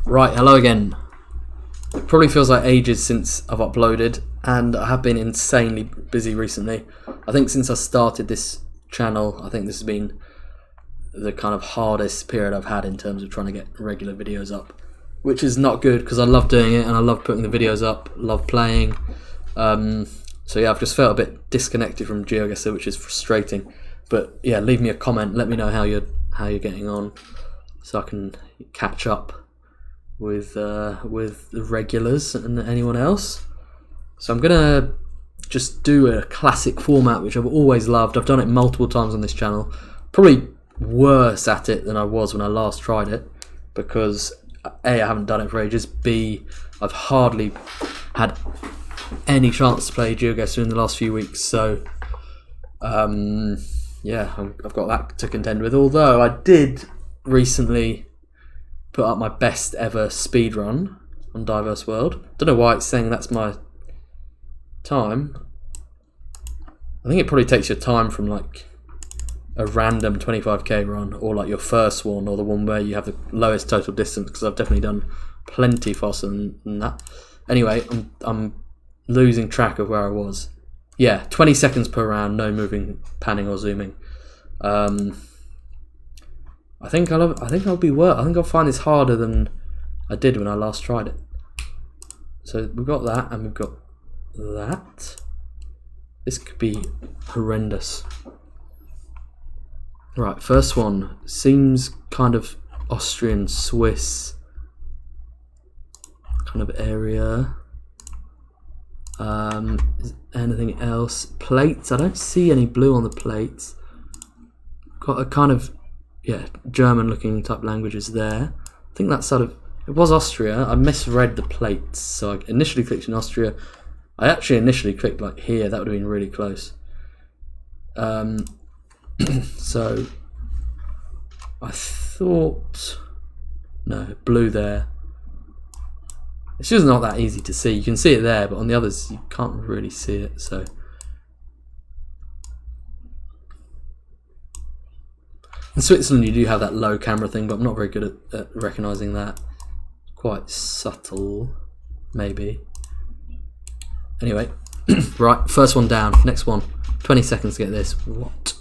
Right, hello again. It probably feels like ages since I've uploaded, and I have been insanely busy recently. I think since I started this channel, I think this has been the kind of hardest period I've had in terms of trying to get regular videos up, which is not good because I love doing it and I love putting the videos up, love playing. So yeah, I've just felt a bit disconnected from Geoguessr, which is frustrating. But yeah, leave me a comment, let me know how you're getting on, so I can catch up with the regulars and anyone else. So I'm gonna just do a classic format which I've always loved. I've done it multiple times on this channel, probably worse at it than I was when I last tried it, because A, I haven't done it for ages, B, I've hardly had any chance to play Geoguessr in the last few weeks, so yeah, I've got that to contend with. Although I did recently put up my best ever speedrun on Diverse World. Don't know why it's saying that's my time. I think it probably takes your time from like a random 25k run, or like your first one, or the one where you have the lowest total distance, because I've definitely done plenty faster than that. Anyway, I'm losing track of where I was. Yeah, 20 seconds per round, no moving, panning or zooming. I think I'll be worse. I think I'll find this harder than I did when I last tried it. So we've got that, and we've got that. This could be horrendous. Right, first one seems kind of Austrian, Swiss kind of area. Is anything else? Plates. I don't see any blue on the plates. Got a kind of German looking type languages there. I think that's sort of, it was Austria. I misread the plates, so I initially clicked in Austria. I actually initially clicked like here. That would have been really close. So I thought, no, blue there. It's just not that easy to see. You can see it there, but on the others you can't really see it. So in Switzerland you do have that low camera thing, but I'm not very good at recognising that. Quite subtle, maybe. Anyway, right, first one down. Next one. 20 seconds to get this. What?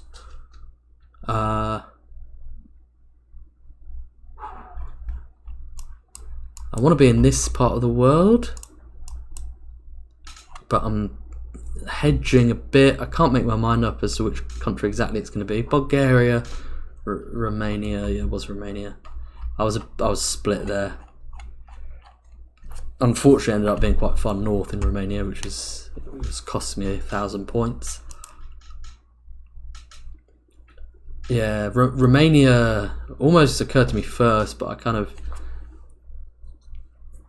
I want to be in this part of the world, but I'm hedging a bit. I can't make my mind up as to which country exactly it's going to be. Bulgaria, Romania. Yeah, it was Romania. I was split there. Unfortunately, it ended up being quite far north in Romania, which was cost me 1,000 points. Yeah, Romania almost occurred to me first, but I kind of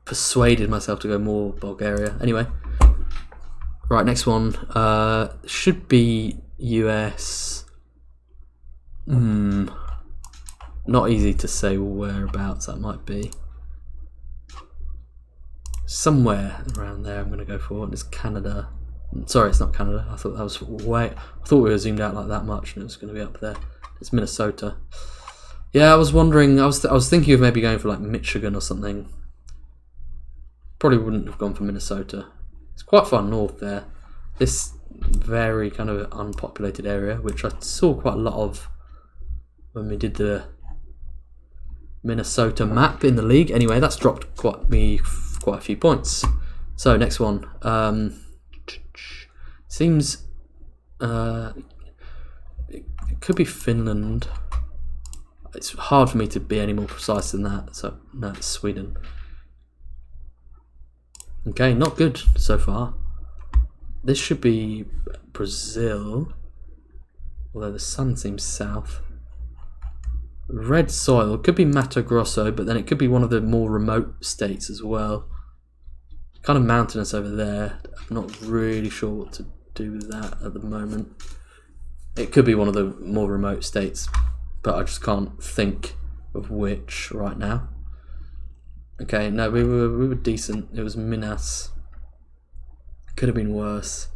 persuaded myself to go more Bulgaria. Anyway, right, next one should be US. Not easy to say whereabouts that might be. Somewhere around there I'm going to go for. It's Canada. Sorry, it's not Canada. I thought that was way. I thought we were zoomed out like that much and it was going to be up there. It's Minnesota. Yeah, I was wondering. I was thinking of maybe going for like Michigan or something. Probably wouldn't have gone for Minnesota. It's quite far north there. This very kind of unpopulated area, which I saw quite a lot of when we did the Minnesota map in the league. Anyway, that's dropped quite a few points. So next one. Seems it could be Finland. It's hard for me to be any more precise than that. So no, it's Sweden. Okay, not good so far. This should be Brazil, although the sun seems south. Red soil, could be Mato Grosso, but then it could be one of the more remote states as well. Kind of mountainous over there. I'm not really sure what to do with that at the moment. It could be one of the more remote states, but I just can't think of which right now. Okay, no, we were decent. It was Minas. Could have been worse.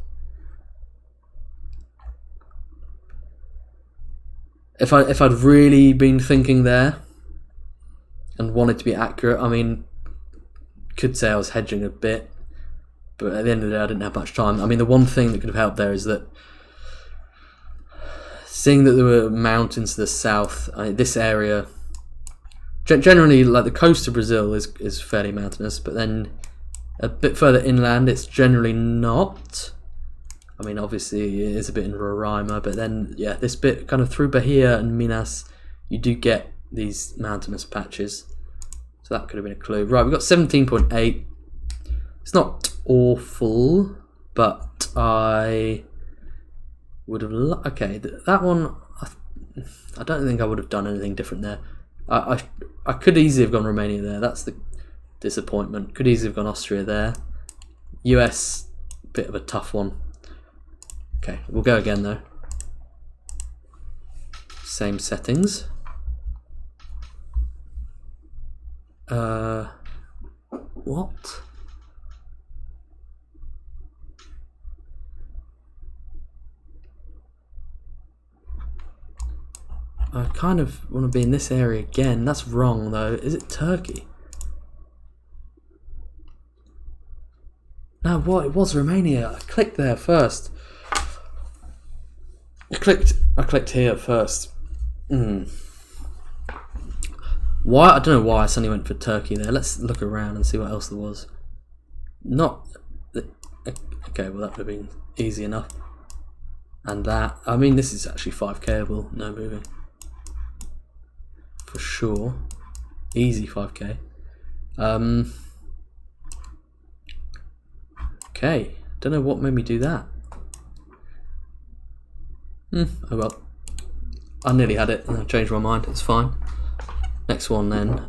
If I'd really been thinking there, and wanted to be accurate. I mean, could say I was hedging a bit, but at the end of the day I didn't have much time. I mean, the one thing that could have helped there is that seeing that there were mountains to the south, this area, generally like the coast of Brazil is fairly mountainous, but then a bit further inland it's generally not. I mean, obviously it is a bit in Roraima, but then yeah, this bit kind of through Bahia and Minas, you do get these mountainous patches. So that could have been a clue. Right, we've got 17.8. It's not awful, but I would have... Okay, that one, I don't think I would have done anything different there. I could easily have gone Romania there. That's the disappointment. Could easily have gone Austria there. US, bit of a tough one. Okay, we'll go again though. Same settings. What? I kind of want to be in this area again. That's wrong though. Is it Turkey? No, what? It was Romania. I clicked there first. I clicked here first. Why? I don't know why I suddenly went for Turkey there. Let's look around and see what else there was. Not... Okay, well that would have been easy enough. And that... I mean, this is actually 5K-able. No moving. For sure. Easy 5K. Okay. Don't know what made me do that. Oh well. I nearly had it and I changed my mind. It's fine. Next one then.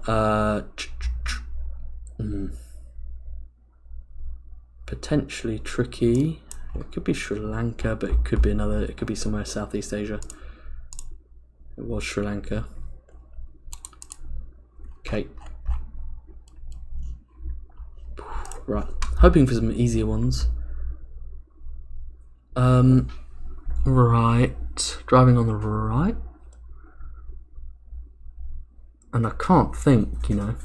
Potentially tricky. It could be Sri Lanka, but it could be another. It could be somewhere Southeast Asia. It was Sri Lanka. Okay. Right. Hoping for some easier ones. Right. Driving on the right. And I can't think, you know.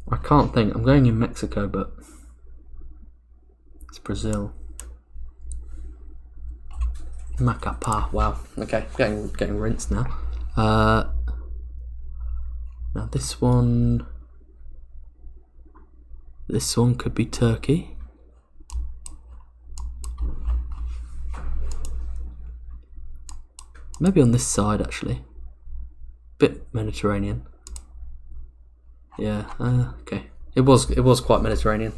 I can't think. I'm going in Mexico, but it's Brazil. Macapá. Wow. Okay, getting rinsed now. Now this one could be Turkey. Maybe on this side actually. Bit Mediterranean. Yeah, okay. It was quite Mediterranean.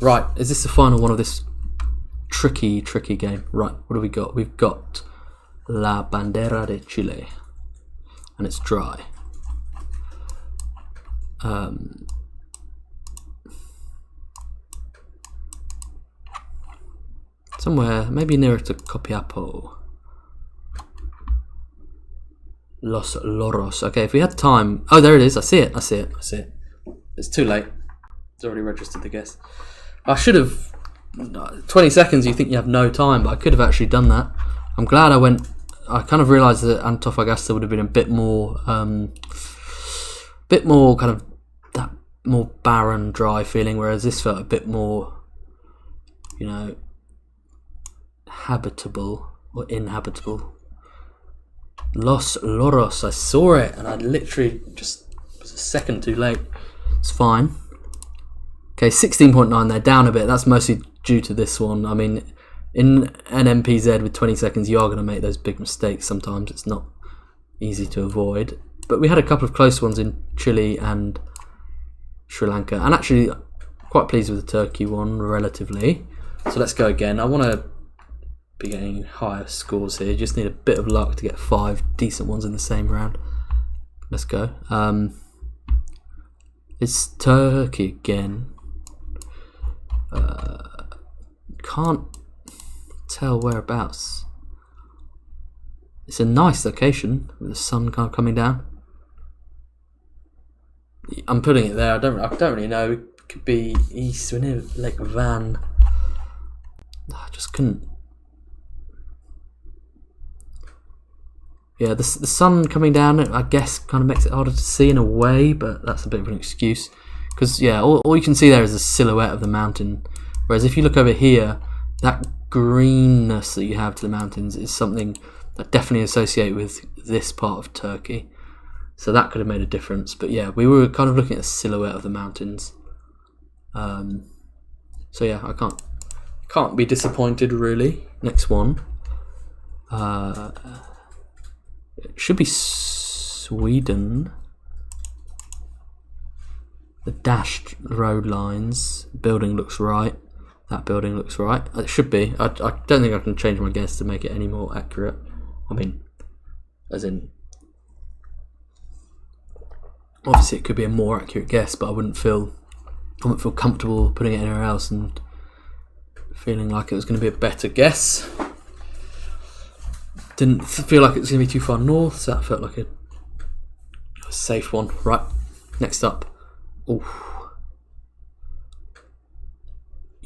Right, is this the final one of this tricky game? Right, what do we got? We've got La Bandera de Chile. And it's dry. Somewhere, maybe nearer to Copiapó. Los Loros. Okay, if we had time... Oh, there it is. I see it. It's too late. It's already registered the guess. I should have... 20 seconds, you think you have no time, but I could have actually done that. I'm glad I went... I kind of realised that Antofagasta would have been a bit more kind of that more barren, dry feeling, whereas this felt a bit more, you know, habitable or inhabitable. Los Loros, I saw it and I literally just was a second too late. It's fine. Okay, 16.9, they're down a bit. That's mostly due to this one. I mean, in NMPZ with 20 seconds, you are going to make those big mistakes sometimes. It's not easy to avoid. But we had a couple of close ones in Chile and Sri Lanka. And actually, quite pleased with the Turkey one, relatively. So let's go again. I want to be getting higher scores here. Just need a bit of luck to get 5 decent ones in the same round. Let's go. It's Turkey again. Can't tell whereabouts. It's a nice location with the sun kind of coming down. I'm putting it there. I don't really know. It could be east. We're near Lake Van. I just couldn't. Yeah, the sun coming down, I guess, kind of makes it harder to see in a way, but that's a bit of an excuse. Because, yeah, all you can see there is a silhouette of the mountain. Whereas if you look over here, that greenness that you have to the mountains is something that I definitely associate with this part of Turkey. So that could have made a difference. But yeah, we were kind of looking at the silhouette of the mountains. So yeah, I can't be disappointed really. Next one. It should be Sweden. The dashed road lines. Building looks right. That building looks right. It should be. I don't think I can change my guess to make it any more accurate. I mean, as in, obviously it could be a more accurate guess, but I wouldn't feel comfortable putting it anywhere else and feeling like it was going to be a better guess. Didn't feel like it was going to be too far north, so that felt like a safe one. Right, next up.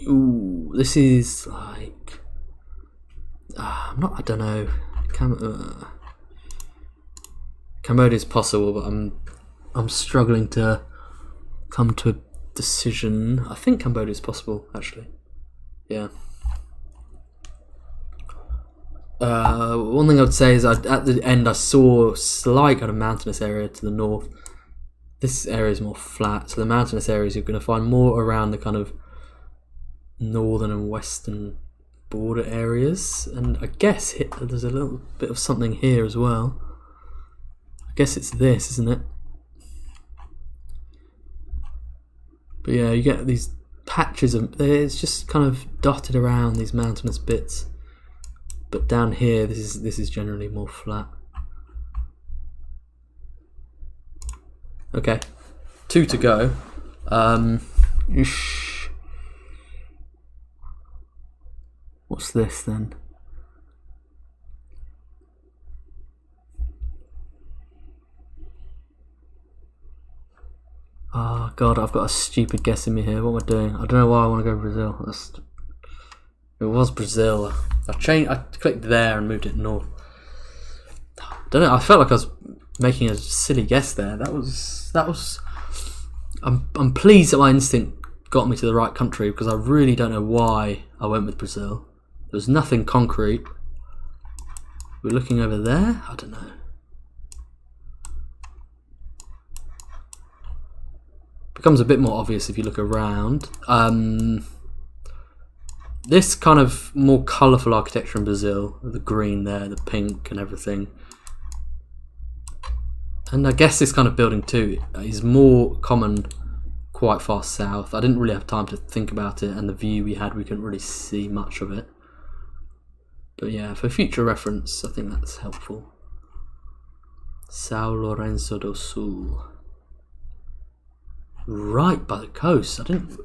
Ooh, this is like I don't know. Cambodia is possible, but I'm struggling to come to a decision. I think Cambodia is possible, actually. Yeah. One thing I would say is at the end I saw a slight kind of mountainous area to the north. This area is more flat, so the mountainous areas you're going to find more around the kind of northern and western border areas, and I guess there's a little bit of something here as well. I guess it's this, isn't it? But yeah, you get these patches of, it's just kind of dotted around these mountainous bits. But down here, this is generally more flat. Okay, 2 to go. What's this then? Oh god, I've got a stupid guess in me here. What am I doing? I don't know why I want to go Brazil. It was Brazil. I clicked there and moved it north. Don't know. I felt like I was making a silly guess there. That was. I'm pleased that my instinct got me to the right country, because I really don't know why I went with Brazil. There was nothing concrete. We're looking over there. I don't know. Becomes a bit more obvious if you look around. This kind of more colourful architecture in Brazil, the green there, the pink and everything. And I guess this kind of building too is more common quite far south. I didn't really have time to think about it, and the view we had, we couldn't really see much of it. But yeah, for future reference, I think that's helpful. São Lourenço do Sul. Right by the coast. I didn't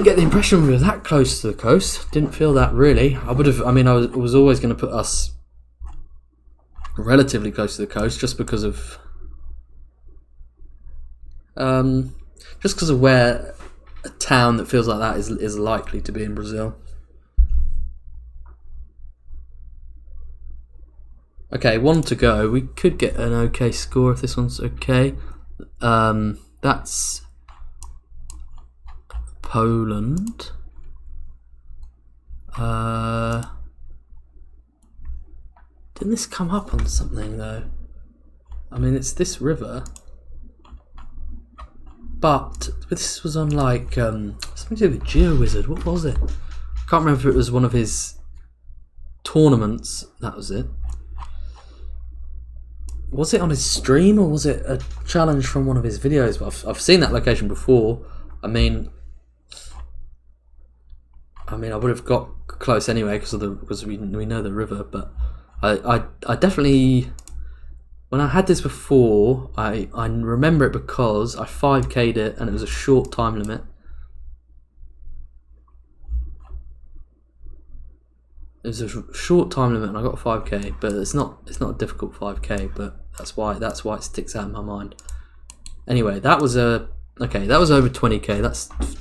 get the impression we were that close to the coast. Didn't feel that really. I was always going to put us relatively close to the coast, just because of where a town that feels like that is likely to be in Brazil. Okay, 1 to go. We could get an okay score if this one's okay. That's Poland. Didn't this come up on something though? I mean, it's this river, but this was on like something to do with Geoguessr. What was it? I can't remember if it was one of his tournaments. That was it. Was it on his stream, or was it a challenge from one of his videos? But I've seen that location before. I mean, I would have got close anyway because we know the river. But I definitely, when I had this before, I remember it because I 5K'd it and it was a short time limit. It was a short time limit and I got 5K, but it's not a difficult 5K, but that's why it sticks out in my mind. Anyway, that was over 20K.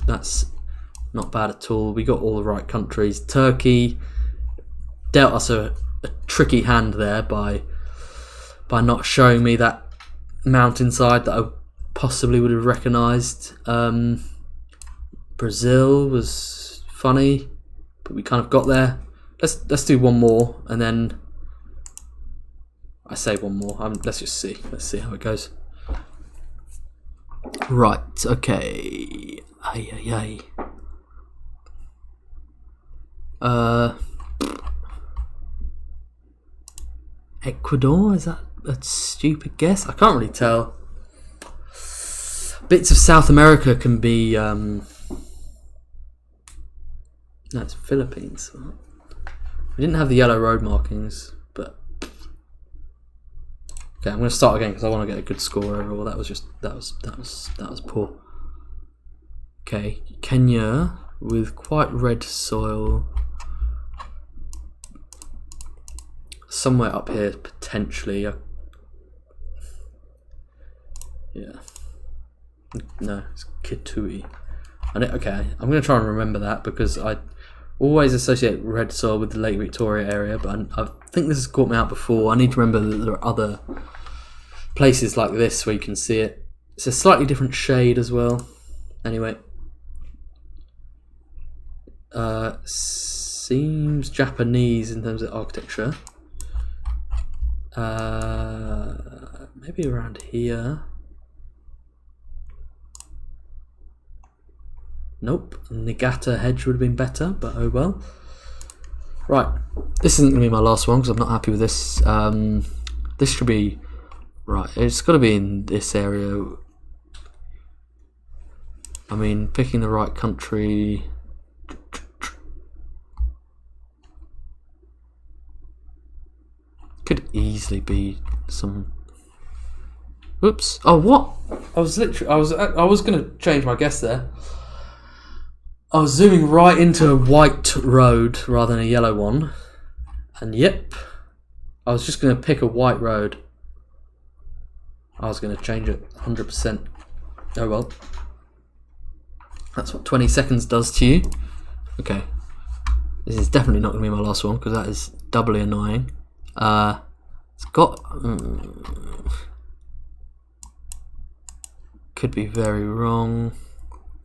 That's not bad at all. We got all the right countries. Turkey, dealt us a tricky hand there by not showing me that mountainside that I possibly would have recognised. Brazil was funny, but we kind of got there. Let's do one more, and then I say one more. Let's just see. Let's see how it goes. Right. Okay. Ecuador, is that a stupid guess? I can't really tell. Bits of South America can be no, it's Philippines. We didn't have the yellow road markings, but okay, I'm going to start again because I want to get a good score overall. That was poor. Okay, Kenya with quite red soil. Somewhere up here potentially. Yeah. No, it's Kitui. Okay, I'm going to try and remember that because I always associate red soil with the Lake Victoria area, but I think this has caught me out before. I need to remember that there are other places like this where you can see it. It's a slightly different shade as well. Anyway. Seems Japanese in terms of architecture. Maybe around here. Nope, Niigata hedge would have been better, but oh well. Right, this isn't going to be my last one because I'm not happy with this. This should be right. It's got to be in this area. I mean, picking the right country. Could easily be some. Oops! Oh, what? I was going to change my guess there. I was zooming right into a white road rather than a yellow one, and yep, I was just going to pick a white road. I was going to change it 100%. Oh well. That's what 20 seconds does to you. Okay. This is definitely not going to be my last one because that is doubly annoying. It's got... could be very wrong.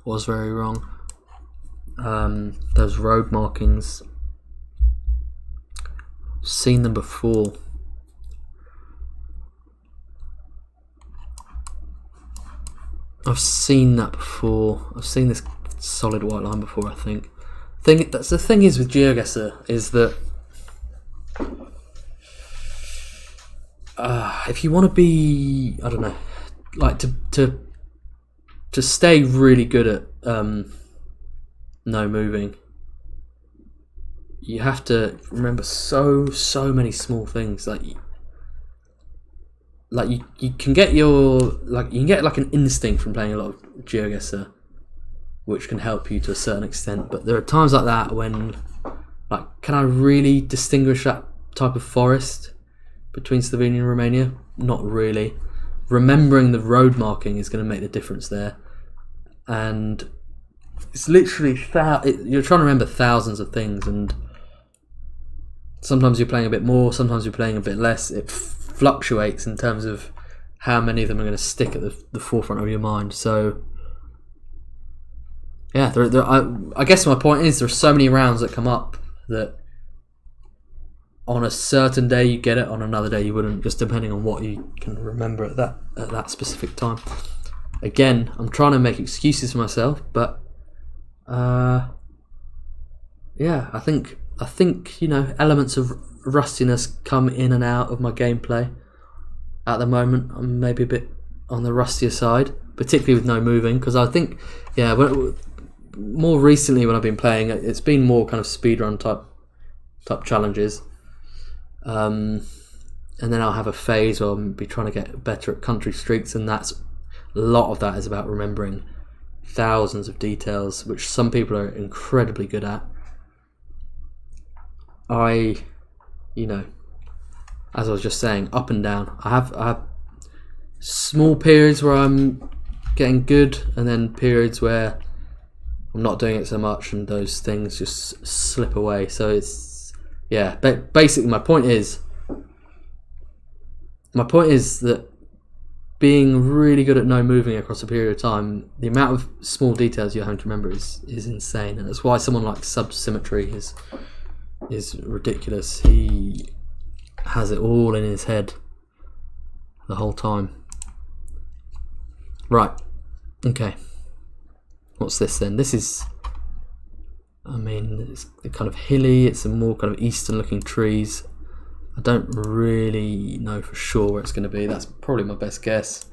Was very wrong. Those road markings. Seen them before. I've seen that before. I've seen this solid white line before, I think. That's the thing is with Geoguessr is that if you want to be, I don't know, like to stay really good at no moving, you have to remember so many small things. Like you can get like an instinct from playing a lot of Geoguessr, which can help you to a certain extent. But there are times like that when, like, can I really distinguish that type of forest between Slovenia and Romania? Not really. Remembering the road marking is going to make the difference there, and it's literally you're trying to remember thousands of things, and sometimes you're playing a bit more, sometimes you're playing a bit less. It fluctuates in terms of how many of them are going to stick at the forefront of your mind. So yeah, I guess my point is there are so many rounds that come up that on a certain day you get it, on another day you wouldn't, just depending on what you can remember at that specific time. Again, I'm trying to make excuses for myself, but yeah, I think elements of rustiness come in and out of my gameplay. At the moment, I'm maybe a bit on the rustier side, particularly with no moving, because I think, yeah, more recently when I've been playing, it's been more kind of speedrun type challenges. And then I'll have a phase where I'll be trying to get better at country streets, and a lot of that is about remembering thousands of details, which some people are incredibly good at. As I was just saying, up and down. I have small periods where I'm getting good, and then periods where I'm not doing it so much, and those things just slip away. So yeah, but basically my point is that being really good at no moving across a period of time, the amount of small details you're having to remember is insane, and that's why someone like Subsymmetry is ridiculous. He has it all in his head the whole time. Right, okay. What's this then? This is, I mean, it's kind of hilly, it's some more kind of eastern looking trees. I don't really know for sure where it's going to be. That's probably my best guess.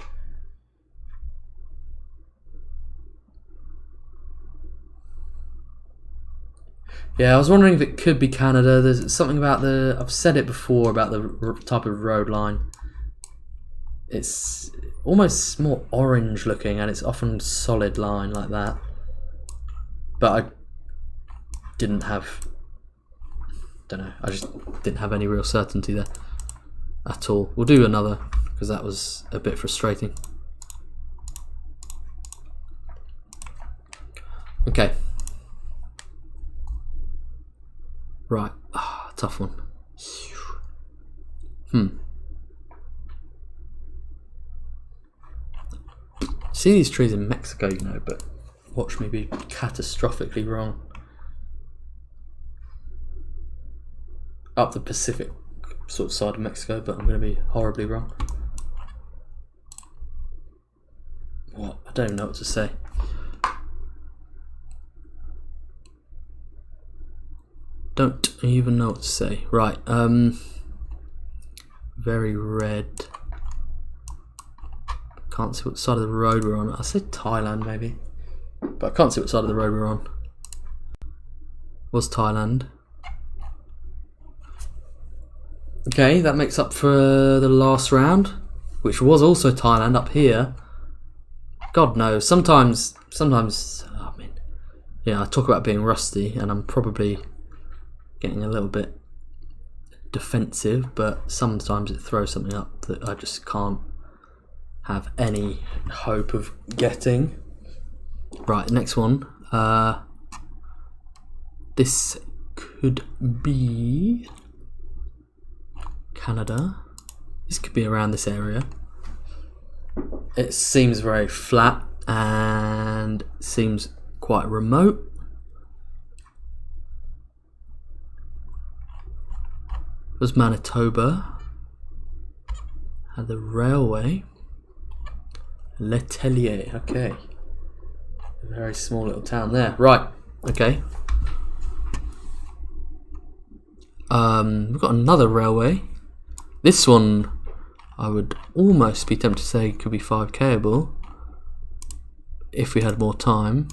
Yeah, I was wondering if it could be Canada. There's something about I've said it before about the type of road line. It's almost more orange looking, and it's often solid line like that. But I didn't have, don't know, I just didn't have any real certainty there at all. We'll do another, because that was a bit frustrating. Okay. Right, tough one. See these trees in Mexico, you know, but watch me be catastrophically wrong. Up the Pacific sort of side of Mexico, but I'm going to be horribly wrong. What? I don't even know what to say. Don't even know what to say. Right, very red. Can't see what side of the road we're on. I said Thailand maybe, but I can't see what side of the road we're on. Was Thailand. Okay, that makes up for the last round, which was also Thailand up here. God knows, sometimes, I mean, yeah, I talk about being rusty, and I'm probably getting a little bit defensive, but sometimes it throws something up that I just can't have any hope of getting. Right, next one. This could be Canada. This could be around this area. It seems very flat and seems quite remote. It was Manitoba. Had the railway. Letellier, okay. A very small little town there. Right, okay. We've got another railway. This one, I would almost be tempted to say could be 5Kable if we had more time.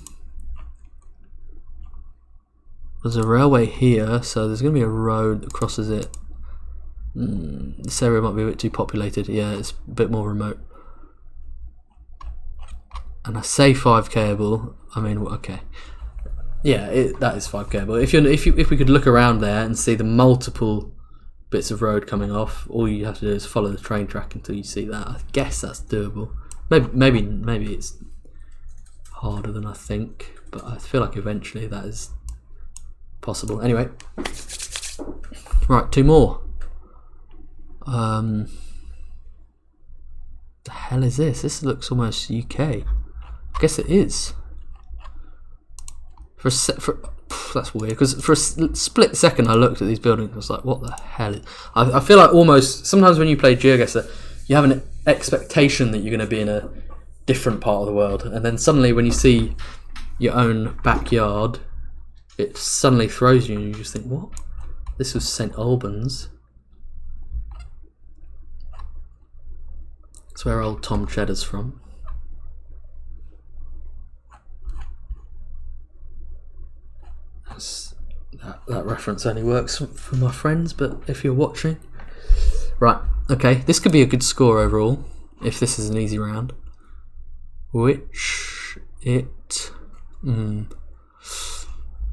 There's a railway here, so there's going to be a road that crosses it. This area might be a bit too populated. Yeah, it's a bit more remote. And I say 5Kable, I mean, okay. Yeah, that is 5Kable. If we could look around there and see the multiple bits of road coming off, all you have to do is follow the train track until you see that. I guess that's doable. Maybe it's harder than I think, but I feel like eventually that is possible. Anyway, right, two more. The hell is this? This looks almost UK. I guess it is. That's weird, because for a split second I looked at these buildings and I was like, what the hell? I feel like almost, sometimes when you play Geoguessr, you have an expectation that you're going to be in a different part of the world, and then suddenly when you see your own backyard, it suddenly throws you and you just think, what? This was St. Albans. That's where old Tom Cheddar's from. That reference only works for my friends, but if you're watching. Right, okay, this could be a good score overall, if this is an easy round. Which it...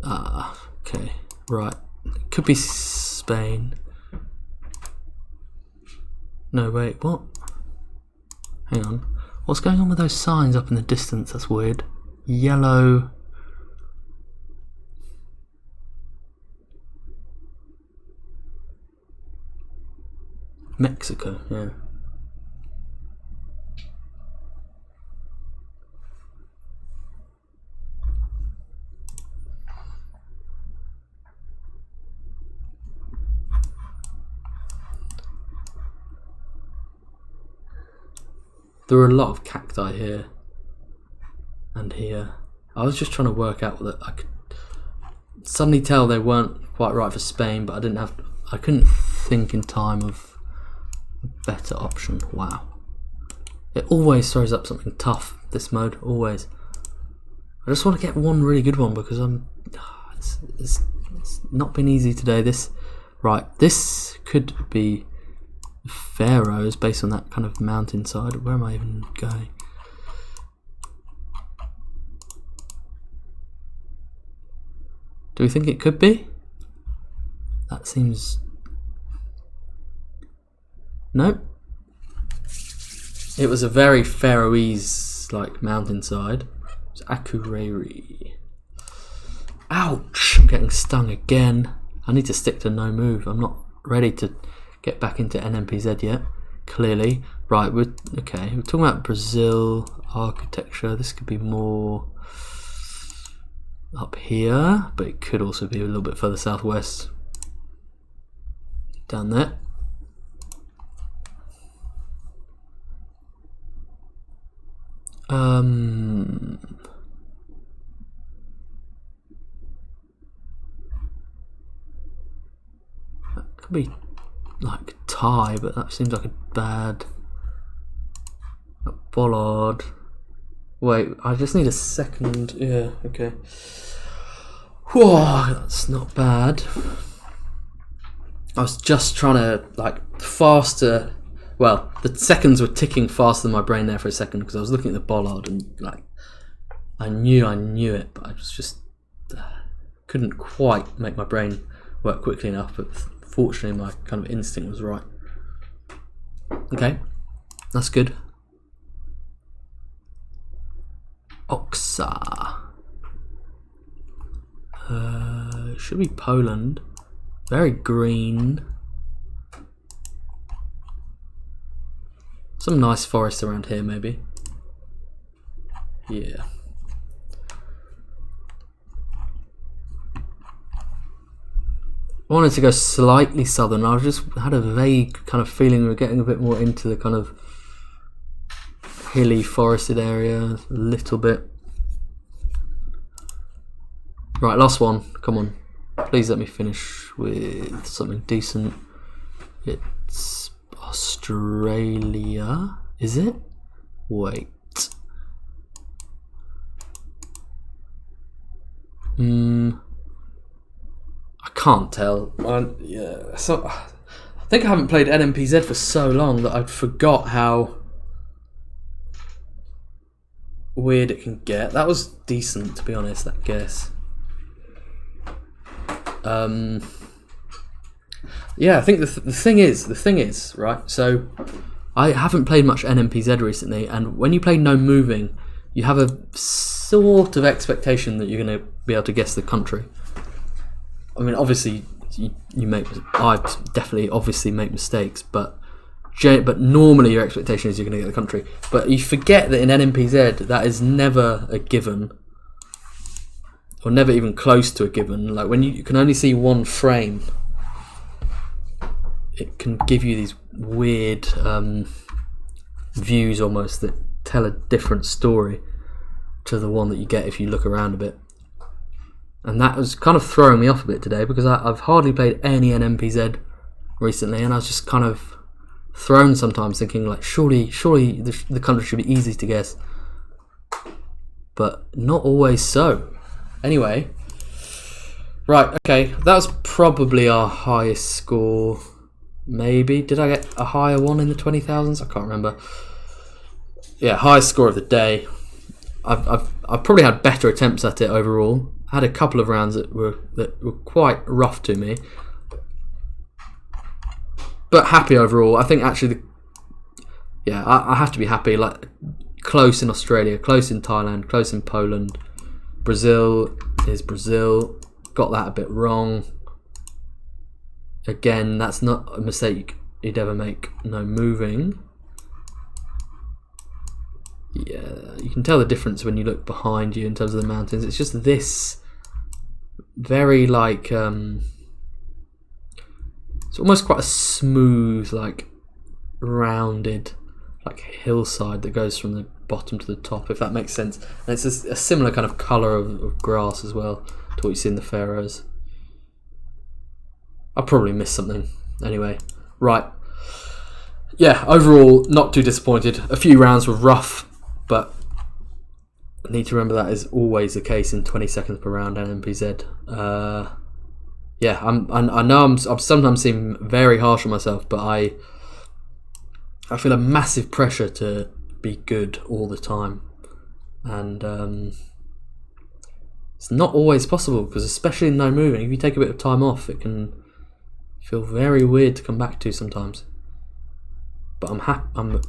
okay, right. It could be Spain. No, wait, what? Hang on. What's going on with those signs up in the distance? That's weird. Yellow... Mexico, yeah. There are a lot of cacti here and here. I was just trying to work out that I could suddenly tell they weren't quite right for Spain, but I couldn't think in time of a better option. Wow. It always throws up something tough, this mode, always. I just want to get one really good one because it's not been easy today. This could be Pharaohs based on that kind of mountainside. Where am I even going? Do we think it could be? That seems... No. It was a very Faroese like mountainside. It's Akureyri. Ouch! I'm getting stung again. I need to stick to no move. I'm not ready to get back into NMPZ yet. Clearly. Right, we're talking about Brazil architecture. This could be more up here, but it could also be a little bit further southwest. Down there. That could be like Thai, but that seems like a bad bollard. Wait, I just need a second. Yeah, okay. Whoa, that's not bad. I was just trying to like faster. Well, the seconds were ticking faster than my brain there for a second because I was looking at the bollard and like I knew it, but I was just couldn't quite make my brain work quickly enough. But fortunately, my kind of instinct was right. Okay, that's good. Oxa. Should be Poland. Very green. Some nice forest around here, maybe. Yeah. I wanted to go slightly southern. I just had a vague kind of feeling we were getting a bit more into the kind of hilly forested area a little bit. Right, last one. Come on. Please let me finish with something decent. It's Australia. Is it? Wait. I can't tell. Yeah. So I think I haven't played NMPZ for so long that I forgot how weird it can get. That was decent, to be honest, that guess. Yeah, I think the thing is, right, so I haven't played much NMPZ recently, and when you play no moving, you have a sort of expectation that you're going to be able to guess the country. I mean, obviously, I definitely obviously make mistakes, but normally your expectation is you're going to get the country. But you forget that in NMPZ, that is never a given, or never even close to a given. Like when you can only see one frame, it can give you these weird views almost that tell a different story to the one that you get if you look around a bit. And that was kind of throwing me off a bit today because I've hardly played any NMPZ recently, and I was just kind of thrown sometimes thinking like surely the country should be easy to guess, but not always so. Anyway, right, okay, that was probably our highest score. Maybe did I get a higher one in the 20,000s? I can't remember. Yeah, highest score of the day. I've probably had better attempts at it overall. I had a couple of rounds that were quite rough to me, but happy overall. I think actually, I have to be happy. Like close in Australia, close in Thailand, close in Poland. Brazil is Brazil. Got that a bit wrong. Again, that's not a mistake he'd ever make no moving. Yeah, you can tell the difference when you look behind you in terms of the mountains. It's just this very like it's almost quite a smooth, like rounded, like hillside that goes from the bottom to the top, if that makes sense. And it's a similar kind of colour of grass as well to what you see in the Faroes. I probably missed something. Anyway, right. Yeah, overall, not too disappointed. A few rounds were rough, but I need to remember that is always the case in 20 seconds per round NMPZ. Yeah, I know I'm sometimes seem very harsh on myself, but I feel a massive pressure to be good all the time, and it's not always possible, because especially in no moving, if you take a bit of time off, it can feel very weird to come back to sometimes. But I'm happy.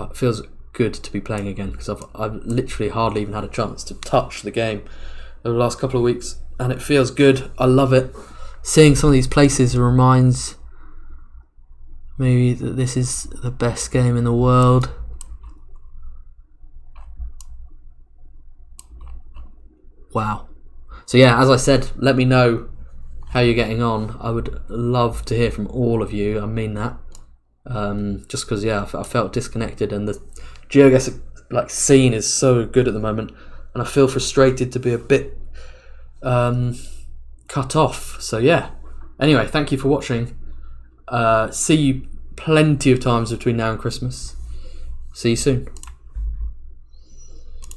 It feels good to be playing again, because I've literally hardly even had a chance to touch the game over the last couple of weeks, and it feels good. I love it. Seeing some of these places reminds me that this is the best game in the world. Wow. So yeah, as I said, let me know how you're getting on. I would love to hear from all of you. I mean that. Just because, yeah, I felt disconnected, and the Geoguessr like scene is so good at the moment, and I feel frustrated to be a bit cut off. So yeah. Anyway, thank you for watching. See you plenty of times between now and Christmas. See you soon.